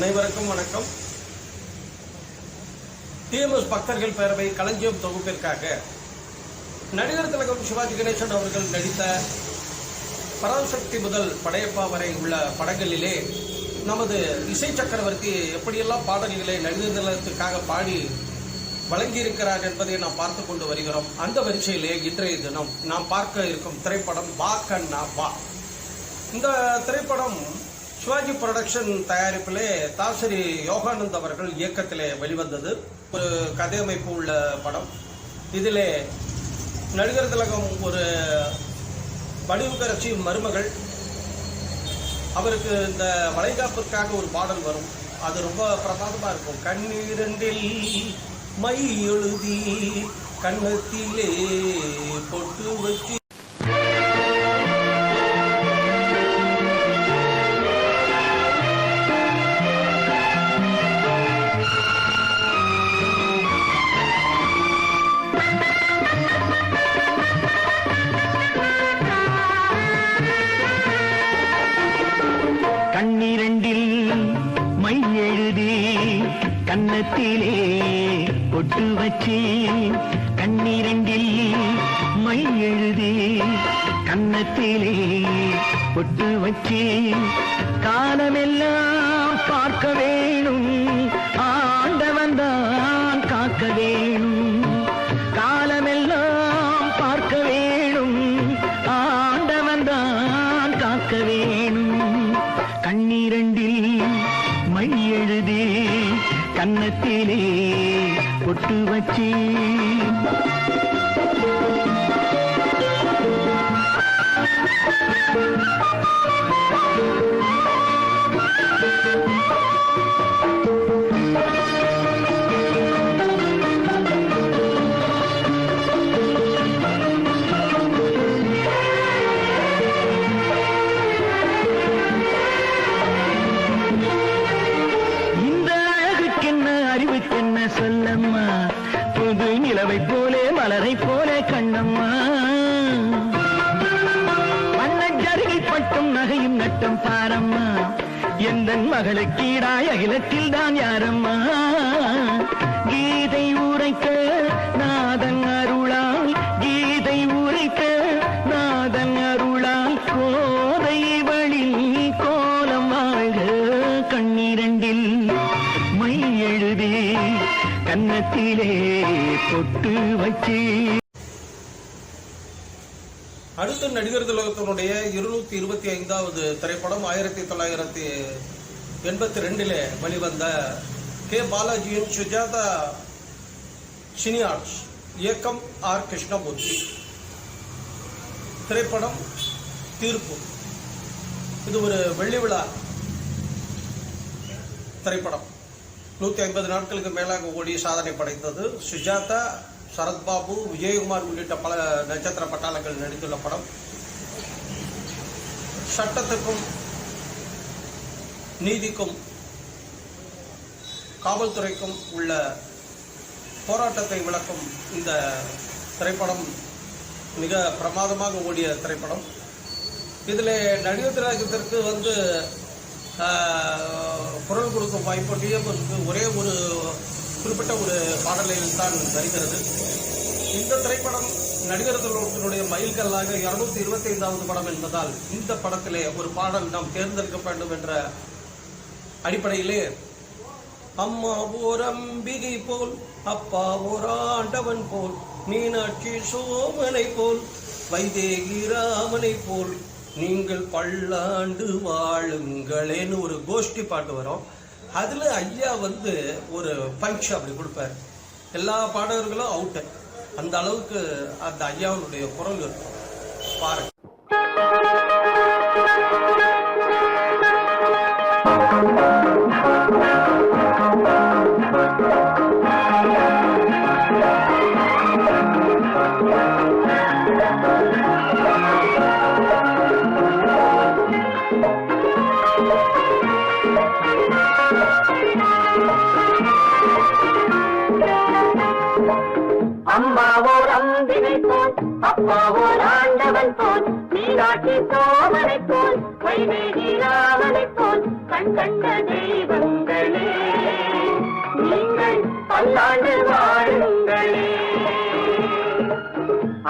அனைவருக்கும் வணக்கம். டிஎம்எஸ் பக்தர்கள் பேரவை களஞ்சியம் தொகுப்பிற்காக நடிகர் திலகம் சிவாஜி கணேசன் அவர்கள் நடித்த பராசக்தி முதல் படையப்பா வரை உள்ள படங்களிலே நமது இசை சக்கரவர்த்தி எப்படியெல்லாம் பாடல்களை நடிகர் திலகத்துக்காக பாடி வழங்கியிருக்கிறார் என்பதை நாம் பார்த்து கொண்டு வருகிறோம். அந்த வரிசையிலே இன்றைய தினம் நாம் பார்க்க இருக்கும் திரைப்படம் வா கண்ணா வா. இந்த திரைப்படம் சிவாஜி புரொடக்ஷன் தயாரிப்பிலே தாசரி யோகானந்த் அவர்கள் இயக்கத்திலே வெளிவந்தது. ஒரு கதையமைப்பு உள்ள படம். இதிலே நடிகர் திலகம் ஒரு வடிவுக்கரசி மருமகள். அவருக்கு இந்த வளைகாப்பிற்காக ஒரு பாடல் வரும். அது ரொம்ப பிரமாதமாக இருக்கும். கண்ணீரண்டில் மை எழுதி கண்ணத்திலே பொட்டு வச்சு கண்ணிரண்டில் மை எழுதி கண்ணத்திலே பொட்டு வச்சு கண்ணிரண்டில் மை எழுதி கண்ணத்திலே பொட்டு வச்சு காலமெல்லாம் பார்க்க வேணும் ஆண்டவன் தான் காக்க வேணும். காலமெல்லாம் பார்க்க வேணும் ஆண்டவன் தான் காக்க வேணும். கண்ணீரண்டில் மை எழுதி கண்ணத்திலே பொட்டு வச்சு சொல்லம்மா புது நிலவை போலே மலரை போலே கண்ணம்மா. வண்ணஜரிகை பட்டும் நகையும் நட்டம் பாரம்மா. எந்த மகளுக்கீடாய் அகிலத்தில் தான் யாரம்மா. கீதை உரைக்க நாதன் அருளால் கீதை உரைக்க நாதன் அருளால் கோதை வழி கோலம் வாழ்க. கண்ணீரண்டில் மை எழுதி கண்ணத்திலே பொட்டு வச்சு. அடுத்த நடிகர் திலகத்தினுடைய 225வது திரைப்படம் 1982 வெளிவந்த கே பாலாஜியின் சுஜாதா சினி ஆர்ட்ஸ் இயக்கம் ஆர் கிருஷ்ணமூர்த்தி. திரைப்படம் தீர்ப்பு. இது ஒரு வெள்ளி விழா திரைப்படம். 150 நாட்களுக்கு மேலாக ஓடி சாதனை படைத்தது. சுஜாதா, சரத்பாபு, விஜயகுமார் உள்ளிட்ட பல நட்சத்திர பட்டாளங்கள் நடித்துள்ள படம். சட்டத்துக்கும் நீதிக்கும் காவல்துறைக்கும் உள்ள போராட்டத்தை விளக்கும் இந்த திரைப்படம் மிக பிரமாதமாக ஓடிய திரைப்படம். இதில் நடிகர் திலகத்திற்கு குரல் கொடுக்கும் வாய்ப்பு டிஎம்எஸ்க்கு ஒரே ஒரு குறிப்பிட்ட ஒரு பாடலில் தான் வருகிறது. இந்த திரைப்படம் நடிகர் திலகத்தினுடைய மைல்கல்லாக 225வது படம் என்பதால் இந்த படத்திலே ஒரு பாடல் நாம் தேர்ந்தெடுக்க வேண்டும் என்ற அடிப்படையிலே அம்மா ஓர் அம்பிகை போல் அப்பா ஓர் ஆண்டவன் போல் மீனாட்சி சோமனை போல் வைதேகி ராமனை போல் நீங்கள் பல்லாண்டு வாழுங்களேன்னு ஒரு கோஷ்டி பாட்டு வரும். அதில் ஐயா ஒரு பஞ்ச் அப்படி கொடுப்பார். எல்லா பாடகர்களும் அவுட்டு. அந்த அளவுக்கு அந்த ஐயாவுடைய குரல் இருக்கும் பாருங்க. அம்மாவோர் அம்பிகை போல் அப்பாவோர் ஆண்டவன் போல் மீனாட்சி சோமனை போல் வைதேகி ராமனை போல் கண் கண்ட தெய்வங்களே நீங்கள் பல்லாண்டு வாழுங்களே.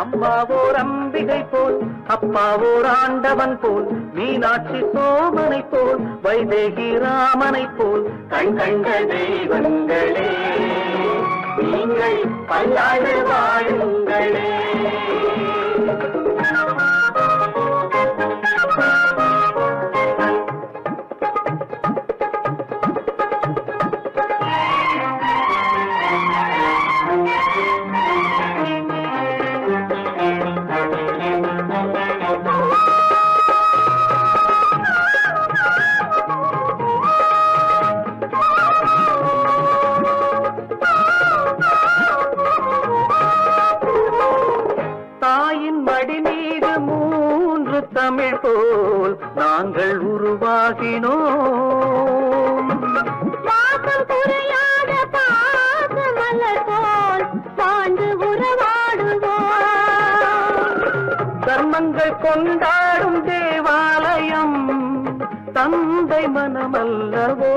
அம்மாவோர் அம்பிகை போல் அப்பாவோர் ஆண்டவன் போல் மீனாட்சி சோமனை போல் வைதேகி ராமனை போல் கண் கண்ட தெய்வங்களே நீங்கள் பல்லாண்டு வாழுங்களே. தமிழ் போல் நாங்கள் உருவாகினோம். பாசம் குறையாத பாசமலர் போல் வாழ்ந்து உறவாடுவோம். தர்மங்கள் கொண்டாடும் தேவாலயம் தந்தை மனமல்லவோ.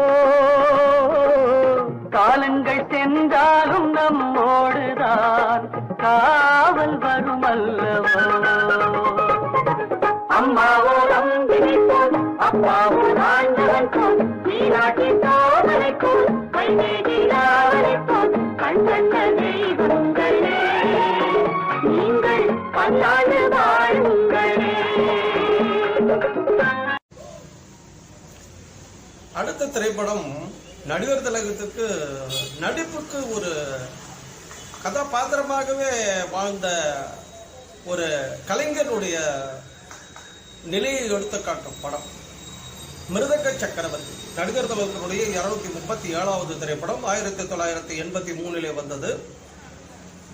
காலங்கள் சென்றாலும் நம்மோடுதான் காவல் வருமல்லவோ. அம்மாவோர் அம்பிகை போல் அப்பாவோர் ஆண்டவன் போல் மீனாட்சி சோமனை போல் வைதேகி ராமனை போல் கண் கண்ட தெய்வங்களே நீங்கள் பல்லாண்டு வாழுங்களே. அடுத்த திரைப்படம் நடிகர் திலகத்துக்கு நடிப்புக்கு ஒரு கதாபாத்திரமாகவே வாழ்ந்த ஒரு கலைஞருடைய நிலையை எடுத்து காட்டும் படம் மிருதங்க சக்கரவர்த்தி. நடிகர் திலகத்தினுடைய 237வது திரைப்படம் 1983 வந்தது.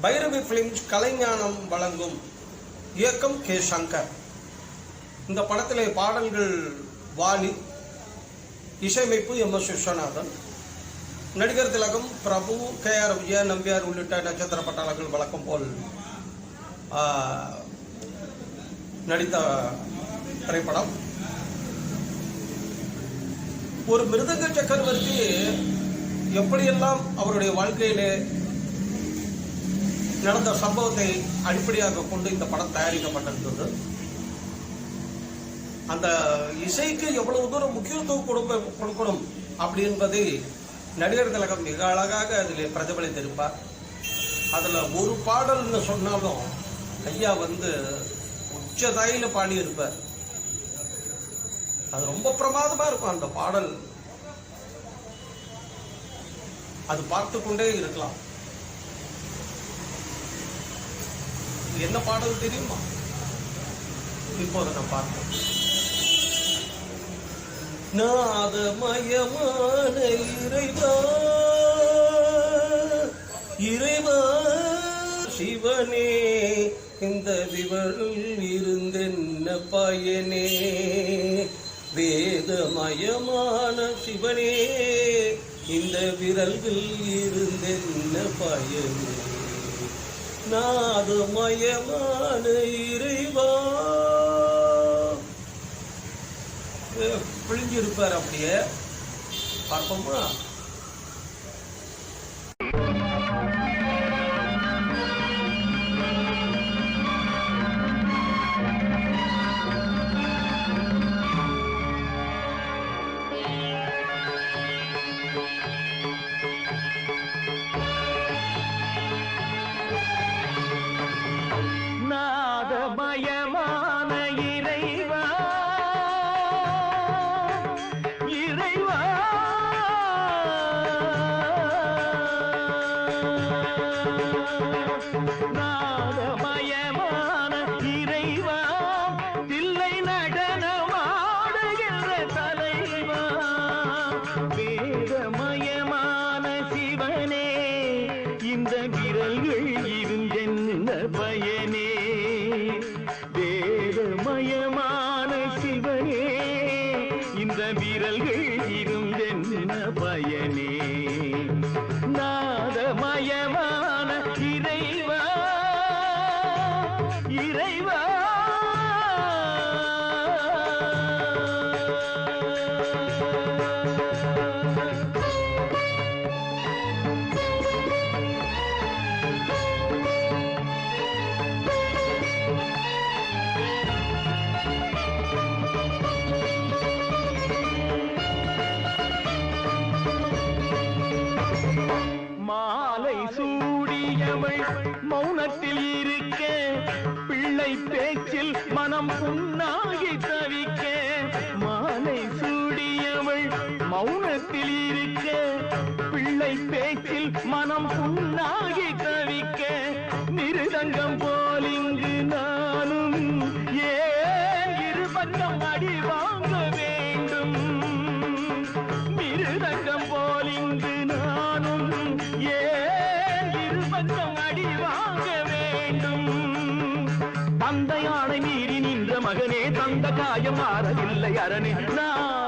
பைரவி பிலிம்ஸ் கலைஞானம் வழங்கும், இயக்கம் கே. சங்கர். இந்த படத்திலே பாடல்கள் வாலி, இசையமைப்பு எம்.எஸ். விஸ்வநாதன். நடிகர் திலகம், பிரபு, கே.ஆர். விஜயா, நம்பியார் உள்ளிட்ட நட்சத்திர பட்டாளர்கள் வழக்கம் போல் நடித்த திரைப்படம். ஒரு மிருதங்க சக்கரவர்த்தி எப்படியெல்லாம் அவருடைய வாழ்க்கையிலே நடந்த சம்பவத்தை அடிப்படையாக கொண்டு இந்த படம் தயாரிக்கப்பட்டிருந்தது. அந்த இசைக்கு எவ்வளவு தூரம் முக்கியத்துவம் கொடுக்கணும் அப்படி என்பதை நடிகர் திலகம் மிக அழகாக அதில் பிரதிபலித்திருப்பார். அதுல ஒரு பாடல்னு சொன்னாலும் ஐயா உச்சதாயில பாடி இருப்பார். அது ரொம்ப பிரமாதமா இருக்கும் அந்த பாடல். அது பார்த்து கொண்டே இருக்கலாம். என்ன பாடல் தெரியுமா? இப்போது நான் பார்த்தேன். நாதமயமான இறைவா இறைவா சிவனே, இந்த விவரில் இருந்தென்ன பயனே. வேதமயமான சிவனே, இந்த விரல்கள் இருந்தென்ன பயனே. நாதமயமான இறைவா. பிழிஞ்சிருப்பார் அப்படியே. பார்ப்போமா? நாதமயமான இறைவா இறைவா, நாராயணே நாதமயமான இறைவா இறைவா மாலை சூடியவள் மௌனத்தில் இருக்க பிள்ளை பேச்சில் மனம் புண்ணாகி தவிக்க மாலை சூடியவள் மௌனத்தில் இருக்க பிள்ளை பேச்சில் மனம் புண்ணாகி தவிக்க மிருதங்கம் போல் இங்கு நானும் ஏன் இரு பக்கம் அடி வாங்க வேண்டும் மிருதங்கம் போல் இங்கு நானும் ஏன் இரு பக்கம் அடி வாங்க வேண்டும் தந்தையானை மீறி நின்ற மகனே தந்த காயம் மாறவில்லை அரணே நான்